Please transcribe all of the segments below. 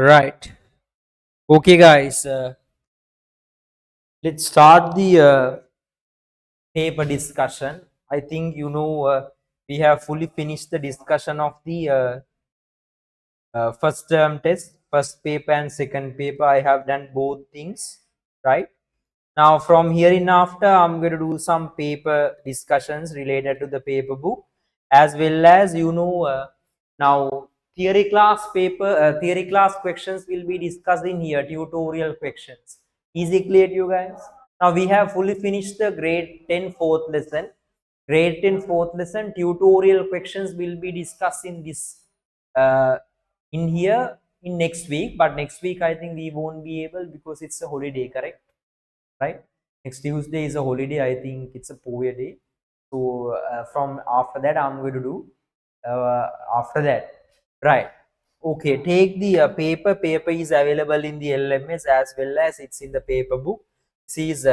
Right. Okay, guys. Let's start the paper discussion. I think we have fully finished the discussion of the first term test, first paper and second paper. I have done both things, right? Now, from here in after, I'm going to do some paper discussions related to the paper book, as well as now theory class questions will be discussed in here, tutorial questions. Is it clear to you guys? Now we have fully finished the grade 10 fourth lesson. Grade 10 fourth lesson tutorial questions will be discussed in this uh, in here in next week. But next week I think we won't be able because it's a holiday, correct? Right? Next Tuesday is a holiday. I think it's a poor day. So from after that I'm going to do after that, right? Okay, take the paper is available in the LMS as well as it's in the paper book. This is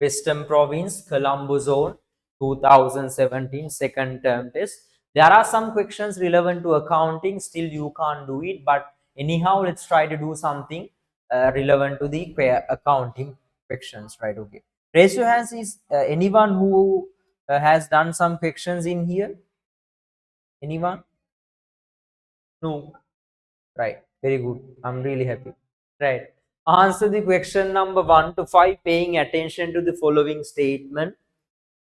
Western Province, Colombo Zone, 2017 second term test. There are some questions relevant to accounting, still you can't do it, but anyhow, let's try to do something relevant to the accounting questions, right? Okay. Raise your hands is anyone who has done some questions in here? Anyone? No. Right. Very good. I'm really happy. Right. Answer the question number 1 to 5, paying attention to the following statement.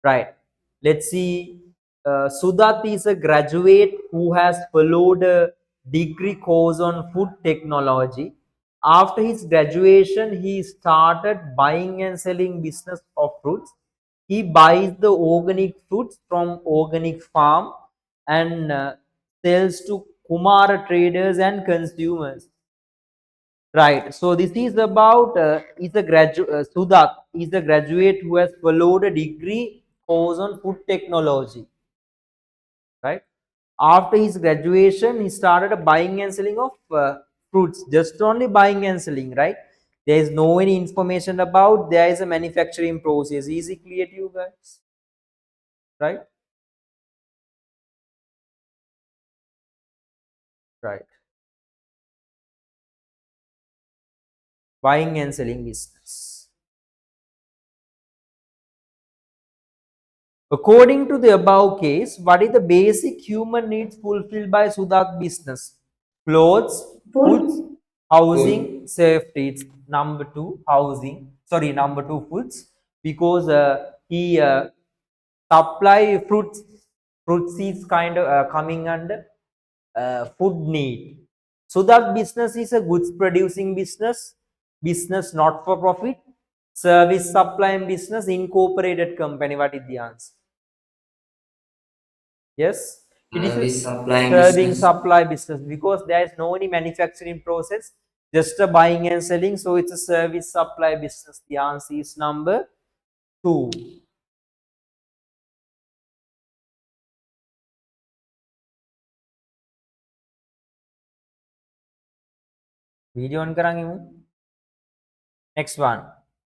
Right. Let's see. Sudat is a graduate who has followed a degree course on food technology. After his graduation, he started buying and selling business of fruits. He buys the organic fruits from organic farm and sells to Kumara traders and consumers. Right. So this is about is a graduate Sudat is a graduate who has followed a degree course on food technology. Right. After his graduation, he started a buying and selling of fruits. Just only buying and selling. Right. There is no any information about there is a manufacturing process. Is it clear to you guys? Right. Right. Buying and selling business. According to the above case, what is the basic human needs fulfilled by Sudak business? Clothes, foods, housing, safety. It's number two, housing. Sorry, number two, foods. Because he supply fruits. Fruits is kind of coming under food need. Sudak business is a goods producing business, business not for profit, service supply and business, incorporated company. What is the answer? Yes, it is a Service supply serving business. supply business because there is no any manufacturing process, just a buying and selling. So it's a service supply business. The answer is number two. Video on karange mo. Next one.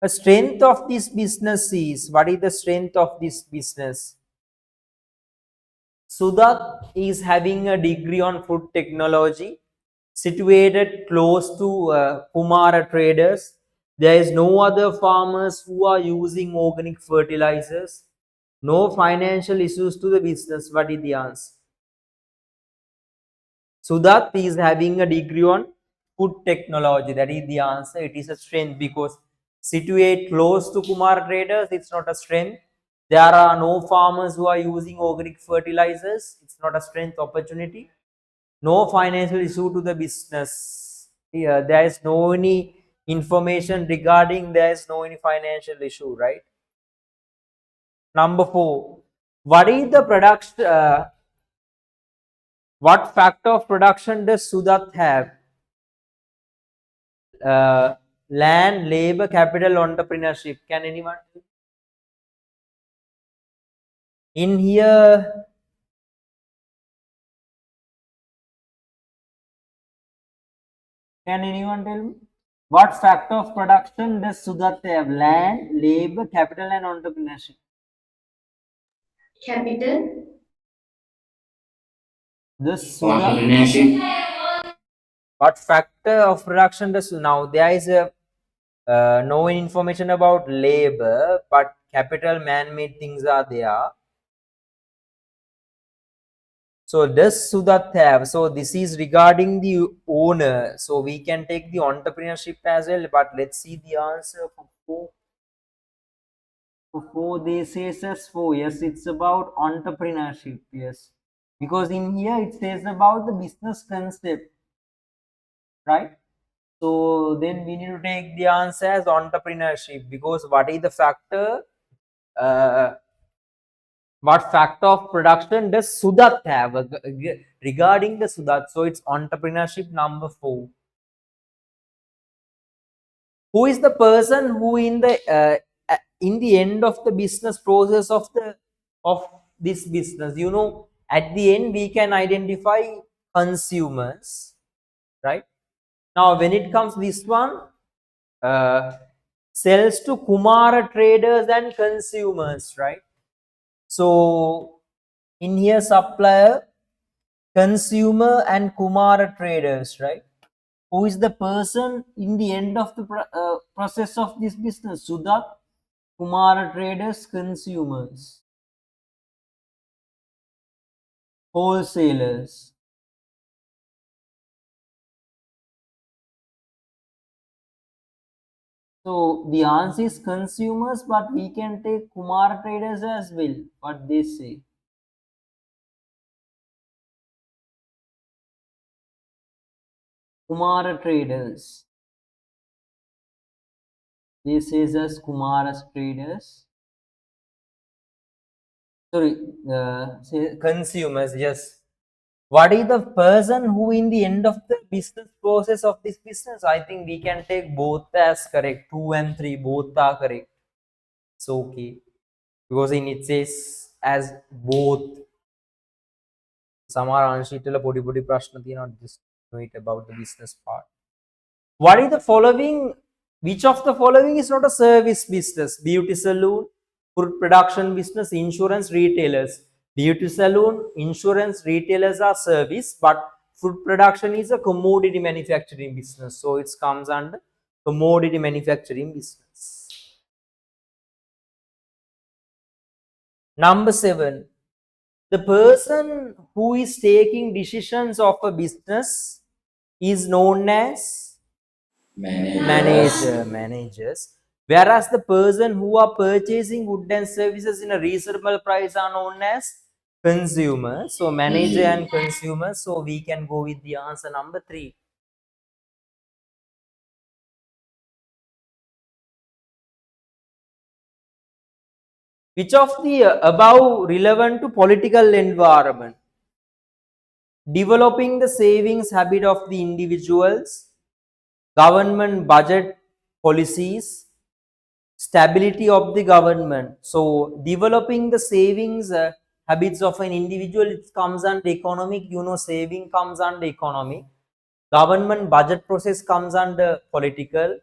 The strength of this business is, what is the strength of this business? Sudat is having a degree on food technology, situated close to Kumara traders. There is no other farmers who are using organic fertilizers. No financial issues to the business. What is the answer? Sudat is having a degree on food technology. That is the answer. It is a strength because situate close to Kumar traders, it's not a strength. There are no farmers who are using organic fertilizers. It's not a strength opportunity. No financial issue to the business. Here, there is no any information regarding there is no any financial issue, right? Number four. What is the production? What factor of production does Sudat have? uh, Land, labor, capital, entrepreneurship. Can anyone? In here, can anyone tell me? What factor of production does Sudat have? Land, labor, capital, and entrepreneurship. Capital. This Sudat. What factor of production does now? There is a no information about labor, but capital, man-made things are there. So does Sudat have? So this is regarding the owner. So we can take the entrepreneurship as well, but let's see the answer for four. For four, they says as four. Yes, it's about entrepreneurship. Yes, because in here it says about the business concept, right? So then we need to take the answer as entrepreneurship, because what is the factor? Uh, what factor of production does Sudat have regarding the Sudat? So it's entrepreneurship number four. Who is the person who in the end of the business process of this business? You know, at the end we can identify consumers, right? Now when it comes this one, uh, sells to Kumara traders and consumers, right? So in here supplier, consumer, and Kumara traders, right? Who is the person in the end of the process of this business? Sudat, Kumara traders, consumers, wholesalers. So the answer is consumers, but we can take Kumara traders as well. What they say. Kumara traders. This is as Kumara's traders. Sorry, say consumers. Yes. What is the person who in the end of the business process of this business? I think we can take both as correct. 2 and 3 both are correct. So okay, because in it says as both. සමහර අංශීටල පොඩි පොඩි ප්‍රශ්න තියෙනවා, just know it about the business part. What is the following? Which of the following is not a service business? Beauty salon, food production business, insurance, retailers. Beauty salon, insurance, retailers are service, but food production is a commodity manufacturing business. So it comes under commodity manufacturing business. Number 7. The person who is taking decisions of a business is known as managers, whereas the person who are purchasing goods and services in a reasonable price are known as consumers. So manager and consumer. So we can go with the answer number 3. Which of the above relevant to political environment? Developing the savings habit of the individuals, government budget policies, stability of the government. So developing the savings habits of an individual, it comes under economic. You know, saving comes under economic. Government budget process comes under political.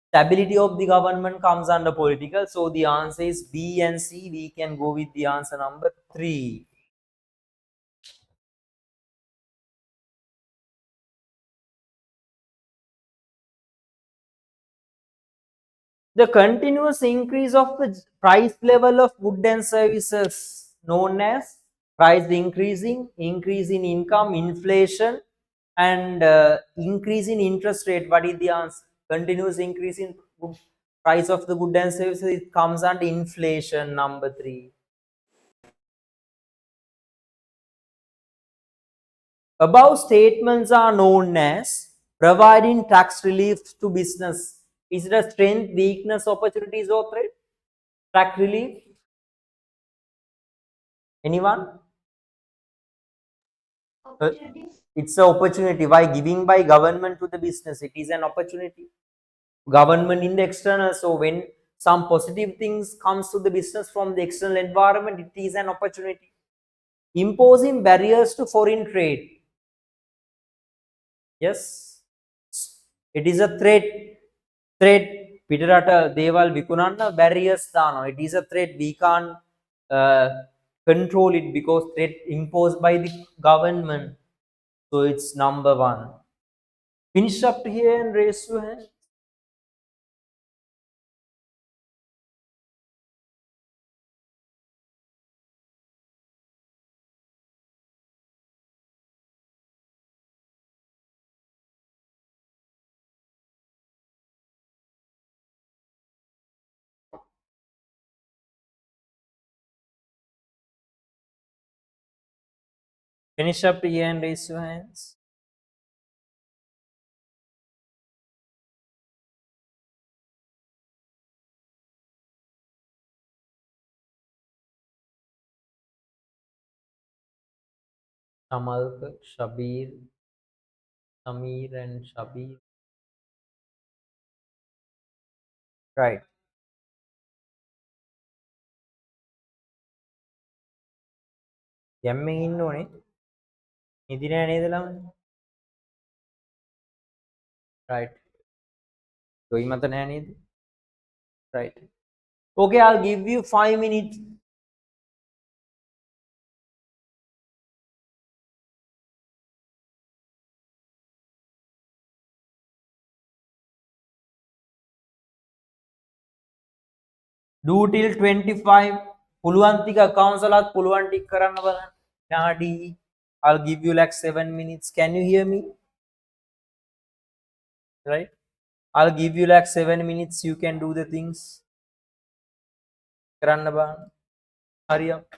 Stability of the government comes under political. So the answer is B and C. We can go with the answer number 3. The continuous increase of the price level of goods and services known as price increasing, increase in income, inflation, and increase in interest rate. What is the answer? Continuous increase in price of the goods and services, it comes under inflation, number 3. Above statements are known as providing tax relief to business. Is it a strength, weakness, opportunities, or threat? Tax relief? Anyone? It's an opportunity. Why? Giving by government to the business, it is an opportunity. Government in the external. So when some positive things comes to the business from the external environment, it is an opportunity. Imposing barriers to foreign trade. Yes, it is a threat. threat පිටරට දේවල් විකුණන්න barriers දානවා. It is a threat. We can't control it because threat imposed by the government. So it's number one. Finish up here and raise your hand. Finish up here and raise your hands. Amal, Shabir, Samir, and Shabir. Right. යම්මෙන් ඉන්න ඕනේ. නිදි නෑ නේද ළමයි? Right. Doi මත නෑ නේද? Right. Okay, I'll give you 5 minutes. Do till 25. පුළුවන් ටික accounts වලත් පුළුවන් ටික කරන්න බලන්න. විනාඩි I'll give you like 7 minutes. Can you hear me? Right? I'll give you like 7 minutes. You can do the things. කරන්න බලන්න. හරියට.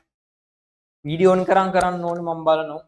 වීඩියෝ on කරන්න ඕනේ මම බලනවා.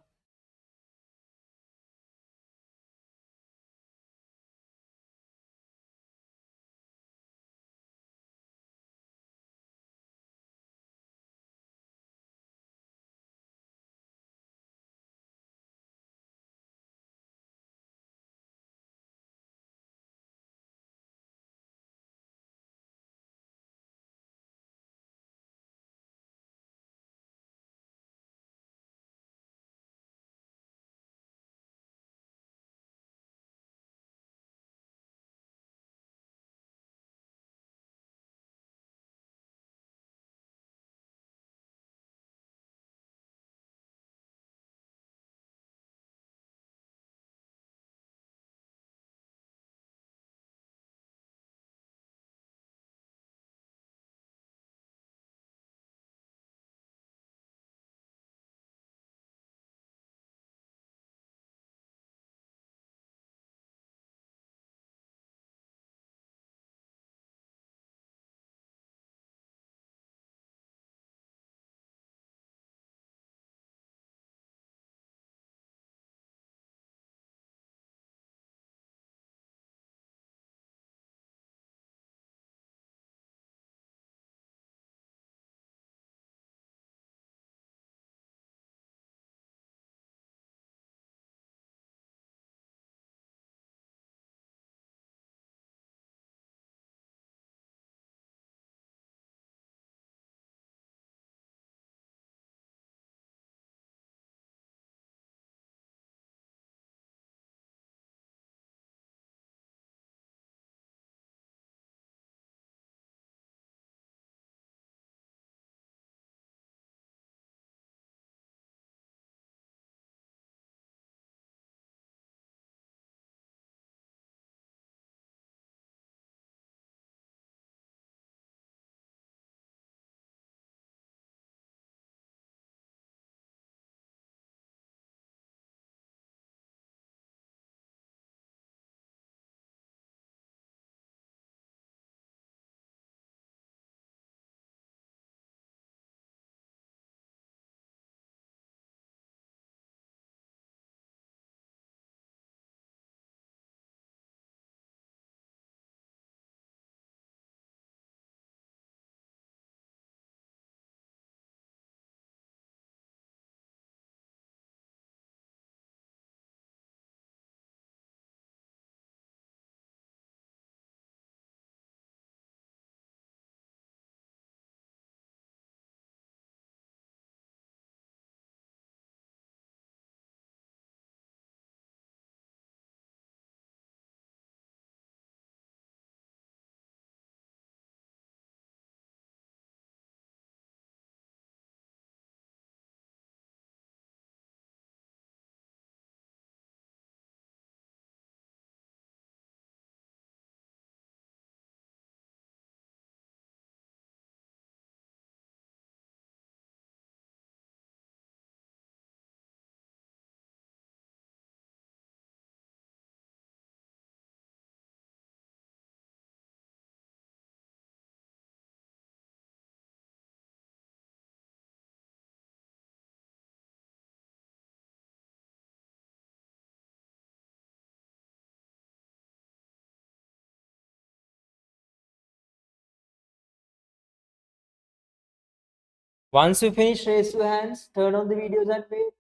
Once you finish, raise your hands, turn on the videos and wait.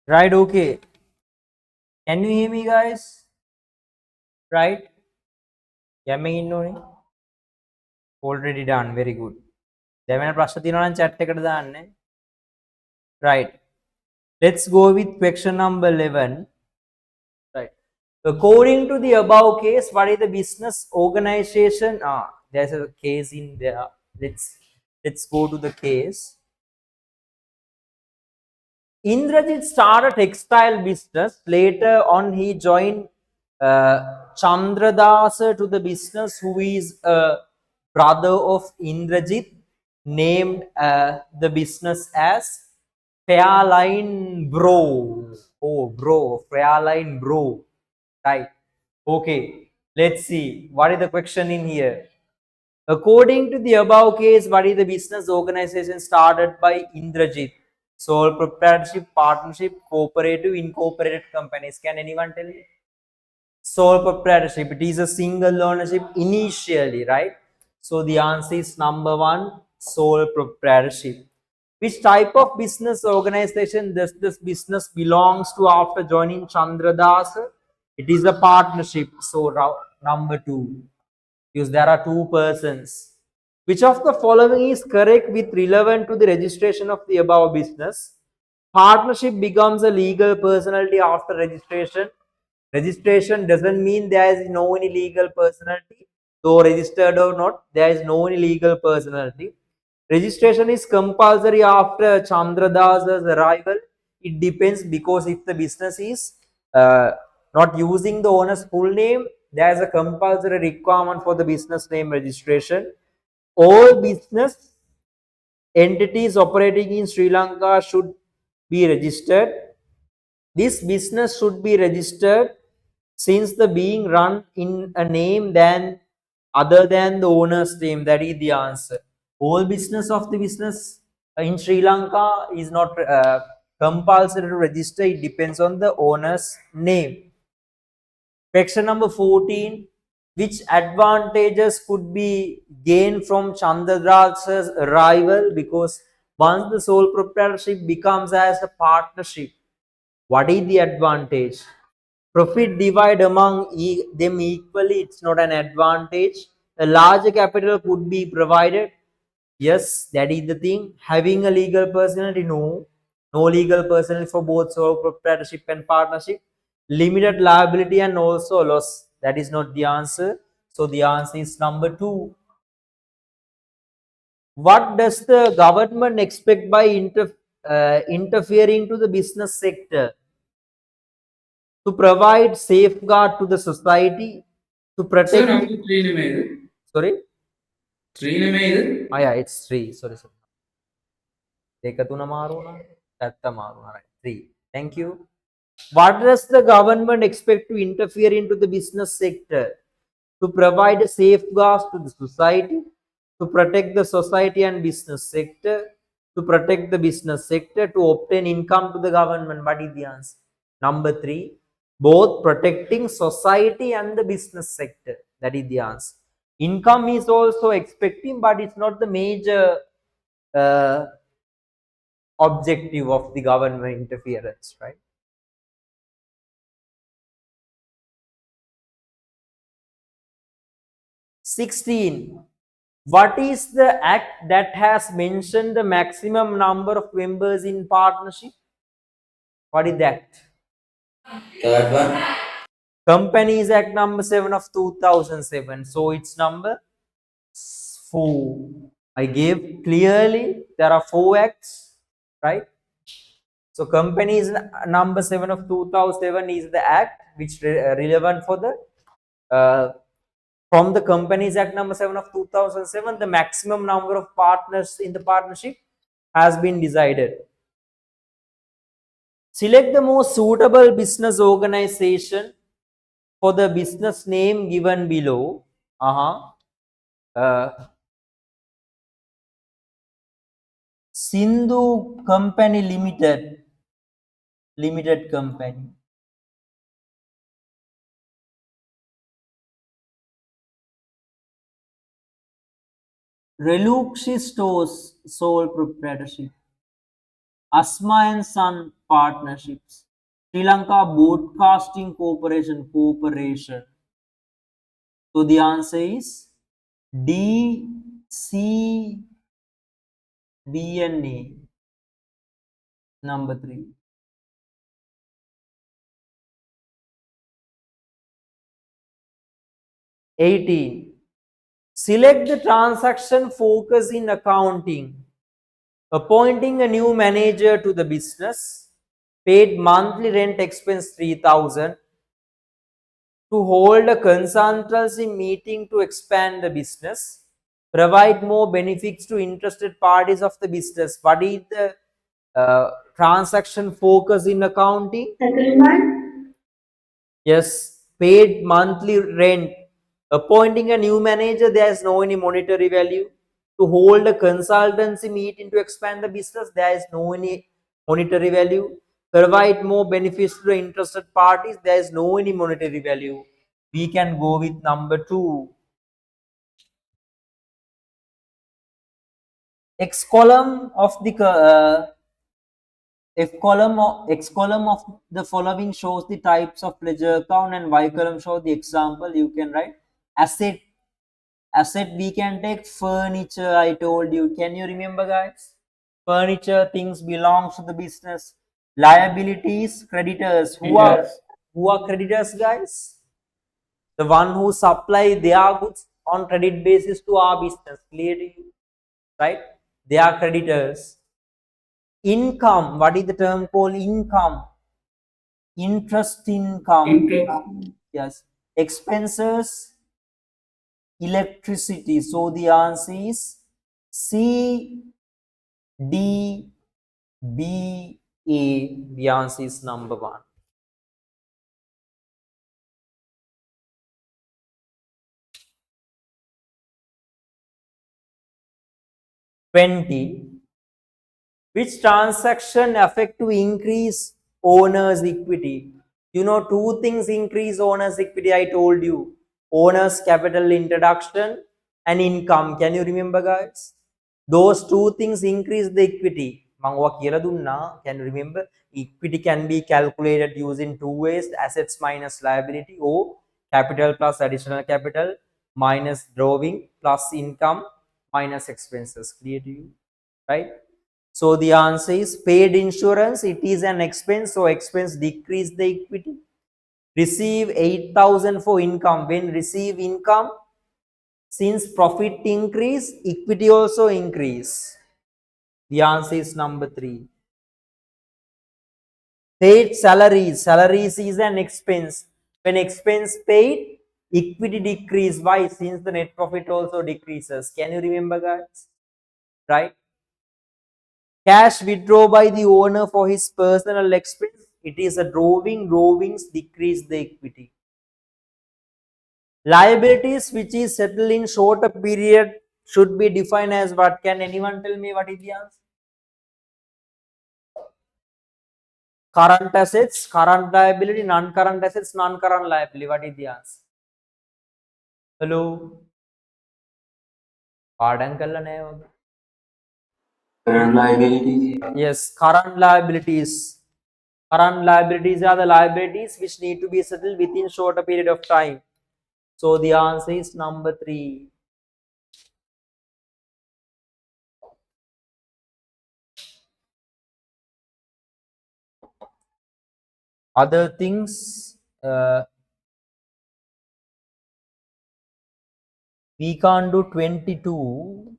Right, okay. Can you hear me, guys? Right? යමෙන් ඉන්නෝනේ. Already done. Very good. දැන් වෙන ප්‍රශ්න තියෙනවා නම් chat එකට දාන්න. Right. Let's go with question number 11. Right. According to the above case, what is the business organization? There's a case in there. Let's go to the case. Indrajit started a textile business. Later on, he joined Chandradasa to the business, who is a brother of Indrajit, named the business as Fairline Bro. Oh, bro, Fairline Bro. Right. Okay. Let's see. What is the question in here? According to the above case, what is the business organization started by Indrajit? Sole proprietorship, partnership, cooperative, incorporated companies. Can anyone tell me? Sole proprietorship. It is a single ownership initially, right? So the answer is number one, sole proprietorship. Which type of business organization does this business belongs to after joining Chandradas? It is a partnership. So number two, because there are two persons. Which of the following is correct with relevant to the registration of the above business? Partnership becomes a legal personality after registration. Registration doesn't mean there is no any legal personality, though registered or not, there is no any legal personality. Registration is compulsory after Chandradasa's arrival. It depends, because if the business is not using the owner's full name, there is a compulsory requirement for the business name registration. All business entities operating in Sri Lanka should be registered. This business should be registered since the being run in a name than other than the owner's name. That is the answer. All business of the business in Sri Lanka is not compulsory to register. It depends on the owner's name. Question number 14. Which advantages could be gained from Chandradasa's arrival? Because once the sole proprietorship becomes as a partnership, what is the advantage? Profit divide among them equally, it's not an advantage. A larger capital could be provided. Yes, that is the thing. Having a legal personality, no. No legal personality for both sole proprietorship and partnership. Limited liability and also loss. That is not the answer. So the answer is number 2. What does the government expect by interfering to the business sector? To provide safeguard to the society, to Sir, protect. number 3 name. Sorry? 3 name. Oh, yeah, it's 3. Sorry, sorry. Dekatuna maruna, tatta maruna. Right. 3. Thank you. What does the government expect to interfere into the business sector? To provide safeguards to the society, to protect the society and business sector, to protect the business sector, to obtain income to the government. What is the answer? Number 3, both protecting society and the business sector. That is the answer. Income is also expecting, but it's not the major uh, objective of the government interference, right? 16. What is the act that has mentioned the maximum number of members in partnership? What is that? Third one. Companies Act number 7 of 2007. So it's number 4. I gave clearly there are 4 acts, right? So companies number 7 of 2007 is the act which relevant for the from the Companies Act number 7 of 2007, the maximum number of partners in the partnership has been decided. Select the most suitable business organization for the business name given below. Sindhu Company Limited. Limited Company. Relukshi Stores sole proprietorship. Asma and Son partnerships. Sri Lanka Broadcasting Corporation. So the answer is D, C, B and A. Number 3. 18. Select the transaction focus in accounting. Appointing a new manager to the business. Paid monthly rent expense 3,000. To hold a consultancy meeting to expand the business. Provide more benefits to interested parties of the business. What is the transaction focus in accounting? Settlement. Yes, paid monthly rent. Appointing a new manager, there is no any monetary value. To hold a consultancy meeting to expand the business, there is no any monetary value. Provide more benefits to the interested parties, there is no any monetary value. We can go with number 2. X column of the X column of the following shows the types of ledger account and Y column shows the example. You can write asset. Asset we can take furniture. I told you. Can you remember, guys? Furniture things belongs to the business. Liabilities, creditors. Who are creditors, guys? The one who supply their goods on credit basis to our business. Clear to you, right? They are creditors. Income. What is the term called income? Interest income. Yes. Expenses, electricity. So the answer is C, D, B, E. The answer is number 1. 20. Which transaction affect to increase owner's equity? You know, two things increase owner's equity. I told you, owner's capital introduction and income. Can you remember, guys? Those two things increase the equity. Can you remember? Equity can be calculated using two ways: assets minus liability, or capital plus additional capital minus drawing plus income minus expenses. Clear to you, right? So the answer is paid insurance. It is an expense. So expense decrease the equity. Receive 8,000 for income. When receive income, since profit increase, equity also increase. The answer is number 3. Paid salaries. Salaries is an expense. When expense paid, equity decrease. Why? Since the net profit also decreases. Can you remember, guys? Right? Cash withdraw by the owner for his personal expense. It is a drawing. Drawings decrease the equity. Liabilities which is settled in shorter period should be defined as what? Can anyone tell me what is the answer? Current assets, current liability, non-current assets, non-current liability. What is the answer? Hello? පාඩම් කරලා නෑ වගේ. Current liabilities. Yes, current liabilities. Current liabilities are the liabilities which need to be settled within shorter period of time. So the answer is number 3. Other things, we can't do 22.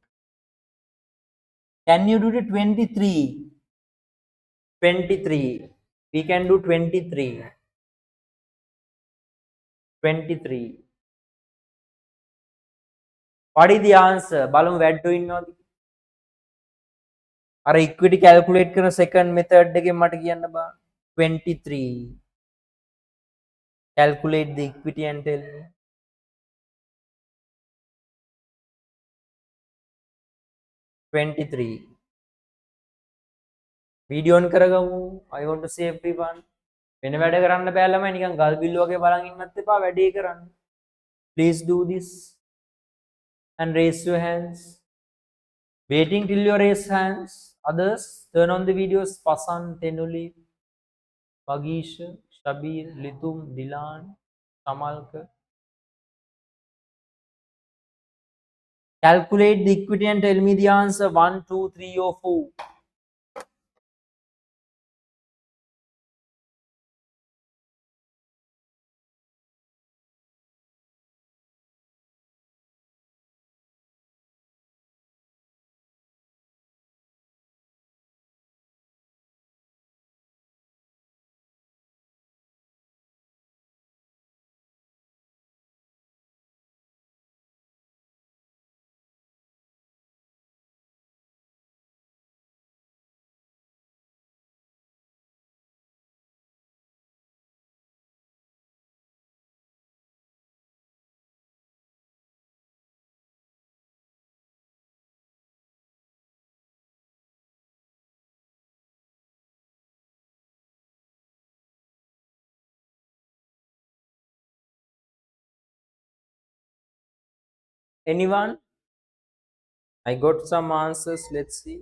Can you do the 23? 23. We can do 23. 23. What is the answer? බලමු වැඩ ඉන්නවද? අර equity calculate කරන second method එකෙන් මට කියන්න බෑ. 23. Calculate the equity and tell me. 23. Video on කරගමු. I want to see everyone. වෙන වැඩ කරන්න බෑ ළමයි නිකන් ගල් බිල්ල වගේ බලන් ඉන්නත් එපා වැඩේ කරන්න. Please do this and raise your hands. Waiting till you raise hands. Others, turn on the videos. Pasan, Tenuli, Pagish, Shabir, Litum, Dilan, Samalka. Calculate the equity and tell me the answer. 1, 2, 3 or 4. Anyone? I got some answers. Let's see.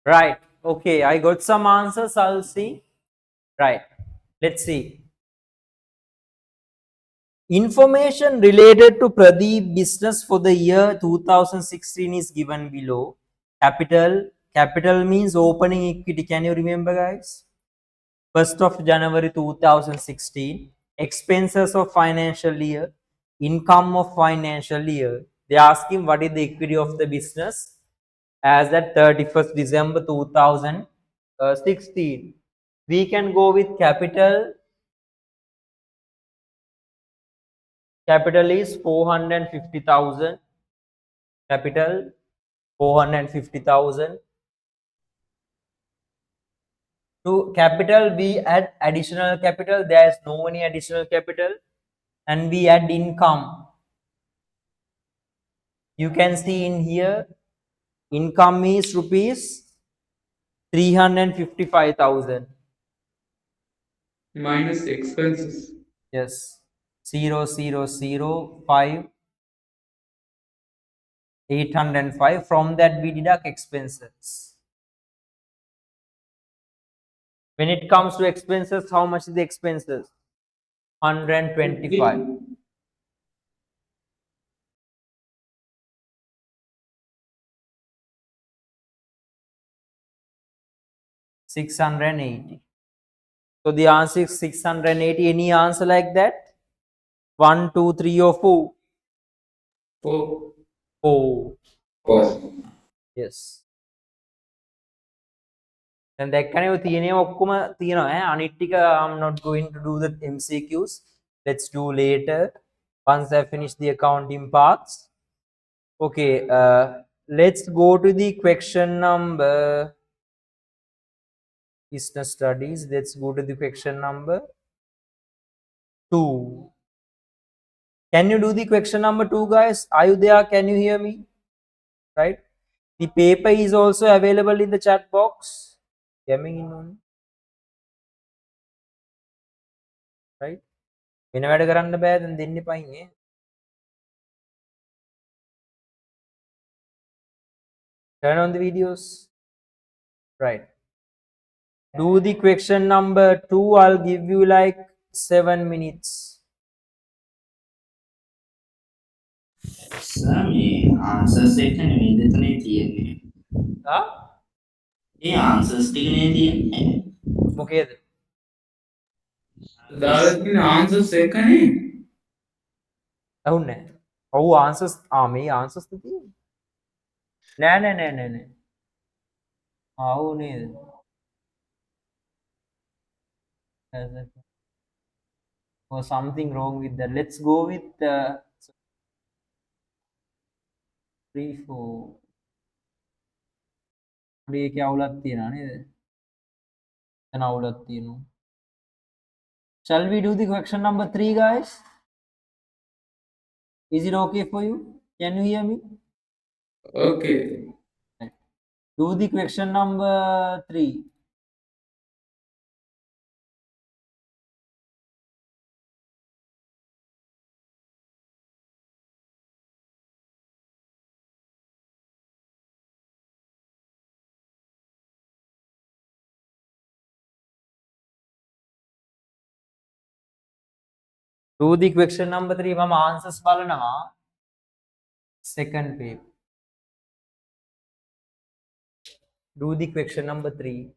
Right. Okay, I got some answers. I'll see. Right. Let's see. Information related to Pradeep business for the year 2016 is given below. Capital means opening equity. Can you remember, guys? 1st of January 2016. Expenses of financial year. Income of financial year. They ask him what is the equity of the business as at 31st December 2016. We can go with capital. Capital is 450,000. Capital 450,000. To capital, we add additional capital. There is no any additional capital. And we add income. You can see in here, income is rupees 355,000. Minus expenses. Yes. 0005 805. From that we deduct expenses. When it comes to expenses, how much is the expenses? 125. 680. So the answer is 680. Any answer like that? 1, 2, 3, or 4? 4. 4. Oh. Yes. දැන් දැක්කනේ ඔය තියෙනවා ඔක්කොම තියෙනවා ඈ අනිත් ටික I'm not going to do the MCQs. Let's do later once I finish the accounting parts. Okay, let's go to the question number business studies. Let's go to the question number 2. Can you do the question number 2, guys? Are you there? Can you hear me? Right? The paper is also available in the chat box. Coming in on. Right? වෙන වැඩ කරන්න බෑ දැන් දෙන්න එපයින් ඈ. Turn on the videos. Right. Do the question number 2. I'll give you like 7 minutes. මේ answers එක නෙමෙයි දෙතනේ තියෙන්නේ. Huh? ඒ ආන්සර්ස් ටිකනේ තියෙන්නේ. මොකේද? දාලා තියෙන answers එකනේ. ඇහුන්නේ නැහැ. ඔව් answers මේ answers තියෙන්නේ. නෑ. ඔව් නේද? Or something wrong with that. Let's go with 3, 4. මේකේ අවුලක් තියෙනවා නේද? එතන අවුලක් තියෙනවා. Shall we do the question number 3, guys? Is it okay for you? Can you hear me? Okay. Do the question number 3. Do the question number 3. මම answers බලනවා. Second paper. Do the question number 3.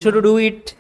Should do it.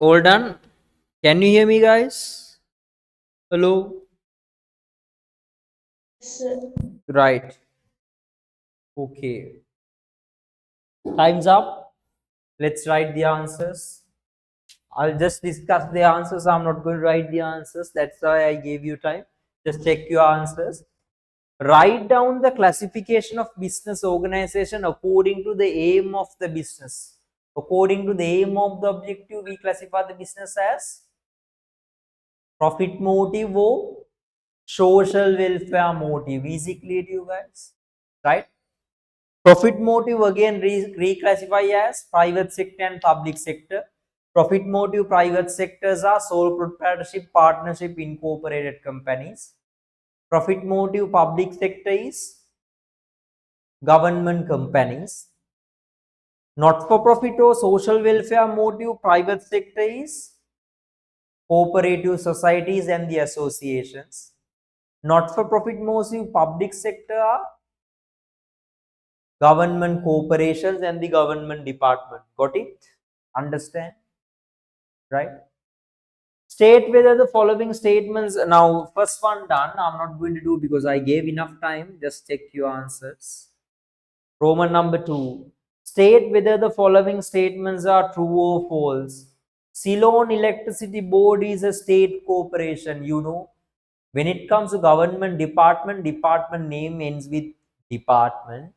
All done. Can you hear me, guys? Hello. Right. Okay. Time's up. Let's write the answers. I'll just discuss the answers. I'm not going to write the answers. That's why I gave you time. Just check your answers. Write down the classification of business organization according to the aim of the business. According to the aim of the objective, we classify the business as profit motive or social welfare motive. Is it clear to you guys? Right? Profit motive again reclassify as private sector and public sector. Profit motive private sectors are sole proprietorship, partnership, incorporated companies. Profit motive public sector is government companies. Not for profit or social welfare motive private sector is cooperative societies and the associations. Not for profit motive public sector are government corporations and the government department. Got it? Understand? Right? State whether the following statements. Now first one done. I'm not going to do because I gave enough time. Just check your answers. Roman number 2. State whether the following statements are true or false. Ceylon Electricity Board is a state corporation. You know, when it comes to government department, department name ends with department.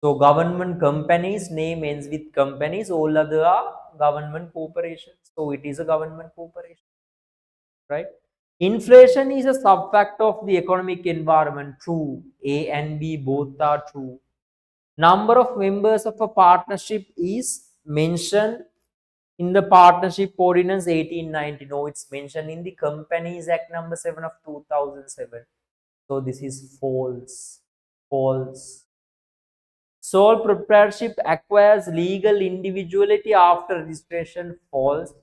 So government companies name ends with companies. All other are government corporations. So it is a government corporation, right? Inflation is a sub-factor of the economic environment. True. A and B both are true. Number of members of a partnership is mentioned in the Partnership Ordinance 1890. No, it's mentioned in the Companies Act number 7 of 2007. So this is false. False. Sole proprietorship acquires legal individuality after registration. False.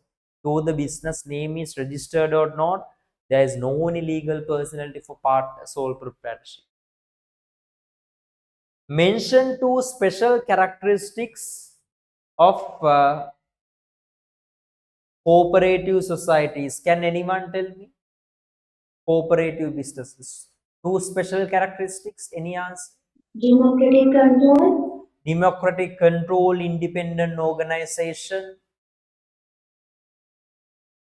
Though the business name is registered or not, there is no any legal personality for sole proprietorship. Mention two special characteristics of cooperative societies. Can anyone tell me? Cooperative businesses. Two special characteristics. Any answer? Democratic control. Democratic control, independent organization.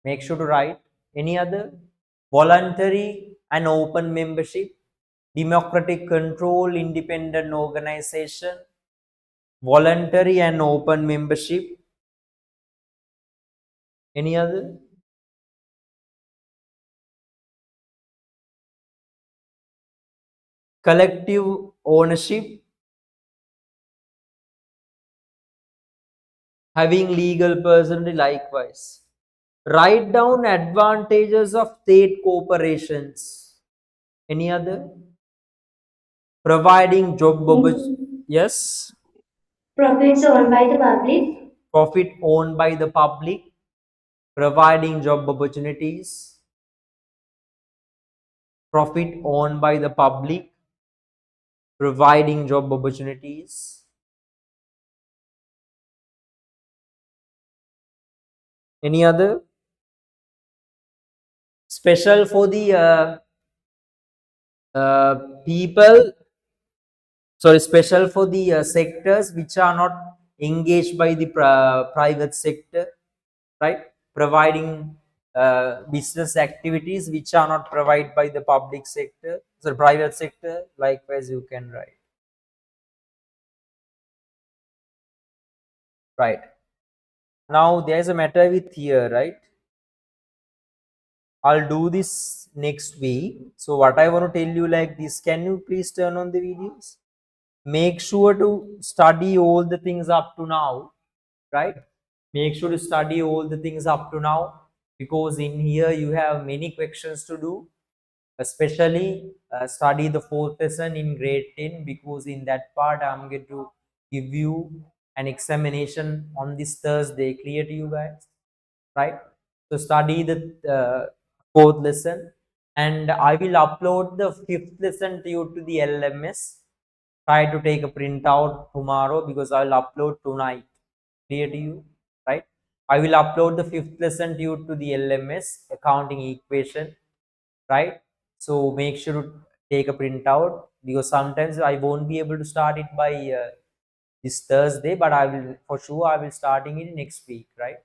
Make sure to write. Any other? Voluntary and open membership. Democratic control, independent organization. Voluntary and open membership. Any other? Collective ownership. Having legal personality likewise. Write down advantages of state corporations. Any other? Providing job opportunities. Yes. Profits owned by the public. Profit owned by the public. Providing job opportunities. Profit owned by the public. Providing job opportunities. Any other? Special for the people, sorry, special for the sectors which are not engaged by the private sector, right? Providing business activities which are not provided by the public sector, so private sector. Likewise, you can write. Right. Now there's a matter with here, right? I'll do this next week. So what I want to tell you like this, can you please turn on the videos? Make sure to study all the things up to now, right? Make sure to study all the things up to now, because in here you have many questions to do, especially study the fourth lesson in grade 10, because in that part I'm going to give you an examination on this Thursday. Clear to you guys, right? So study the fourth lesson, and I will upload the fifth lesson to you to the LMS. Try to take a printout tomorrow because I'll upload tonight. Clear to you, right? I will upload the fifth lesson to you to the LMS accounting equation, right? So make sure to take a printout, because sometimes I won't be able to start it by this Thursday, but I will for sure I will starting it next week, right?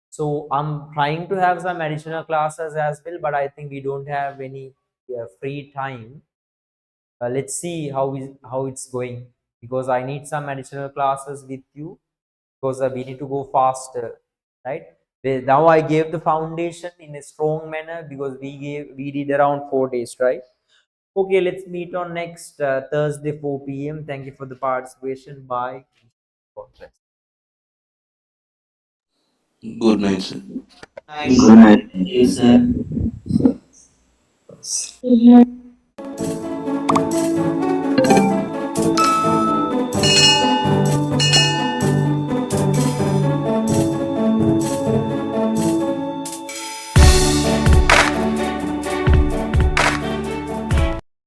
So I'm trying to have some additional classes as well, but I think we don't have any free time. Let's see how it's going, because I need some additional classes with you, because we need to go faster, right? Now I gave the foundation in a strong manner, because we did around 4 days, right? Okay, let's meet on next Thursday 4 p.m. Thank you for the participation. Bye. God bless. Good night, sir. Nice. Good night. Thank you, sir. Mhm.